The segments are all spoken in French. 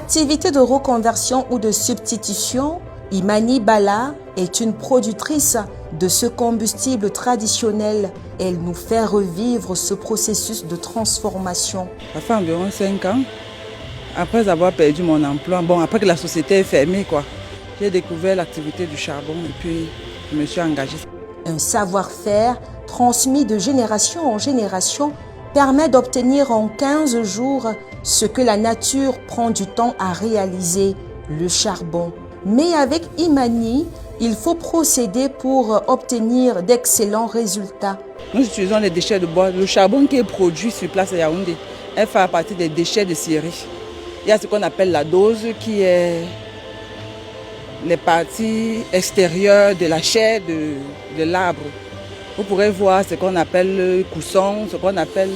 Activité de reconversion ou de substitution, Imani Bala est une productrice de ce combustible traditionnel. Elle nous fait revivre ce processus de transformation. Ça fait environ 5 ans, après avoir perdu mon emploi, après que la société est fermée, j'ai découvert l'activité du charbon et puis je me suis engagée. Un savoir-faire transmis de génération en génération permet d'obtenir en 15 jours ce que la nature prend du temps à réaliser, le charbon. Mais avec Imani, il faut procéder pour obtenir d'excellents résultats. Nous utilisons les déchets de bois. Le charbon qui est produit sur place à Yaoundé, elle fait partie des déchets de scierie. Il y a ce qu'on appelle la dose qui est les parties extérieures de la chair de l'arbre. Vous pourrez voir ce qu'on appelle le cousson, ce qu'on appelle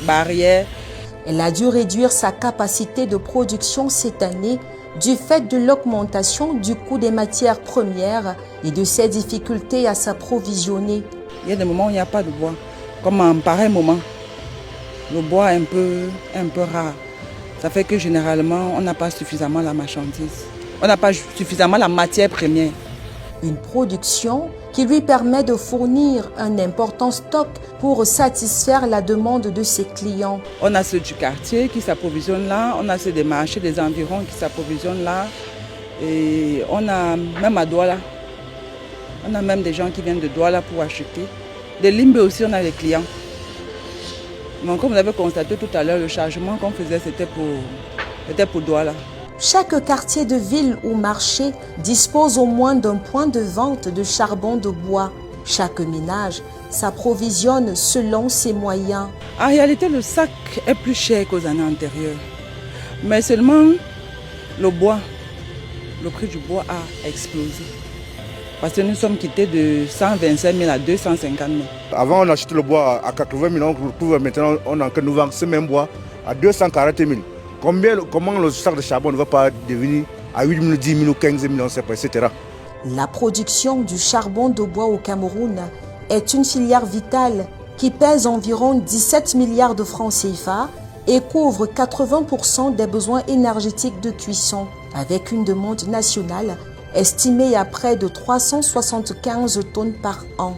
barrière. Elle a dû réduire sa capacité de production cette année du fait de l'augmentation du coût des matières premières et de ses difficultés à s'approvisionner. Il y a des moments où il n'y a pas de bois, comme en pareil moment. Le bois est un peu rare. Ça fait que généralement, on n'a pas suffisamment la marchandise. On n'a pas suffisamment la matière première. Une production qui lui permet de fournir un important stock pour satisfaire la demande de ses clients. On a ceux du quartier qui s'approvisionnent là, on a ceux des marchés des environs qui s'approvisionnent là. Et on a même à Douala, on a même des gens qui viennent de Douala pour acheter. De Limbe aussi, on a les clients. Donc comme vous avez constaté tout à l'heure, le chargement qu'on faisait, c'était pour Douala. Chaque quartier de ville ou marché dispose au moins d'un point de vente de charbon de bois. Chaque ménage s'approvisionne selon ses moyens. En réalité, le sac est plus cher qu'aux années antérieures. Mais seulement le bois, le prix du bois a explosé. Parce que nous sommes quittés de 125 000 à 250 000. Avant, on achetait le bois à 80 000, on retrouve maintenant, on a que nous vendons ce même bois à 240 000. Comment le sac de charbon ne va pas devenir à 8 000, 10 000 ou 15 000, etc. La production du charbon de bois au Cameroun est une filière vitale qui pèse environ 17 milliards de francs CFA et couvre 80% des besoins énergétiques de cuisson, avec une demande nationale estimée à près de 375 tonnes par an.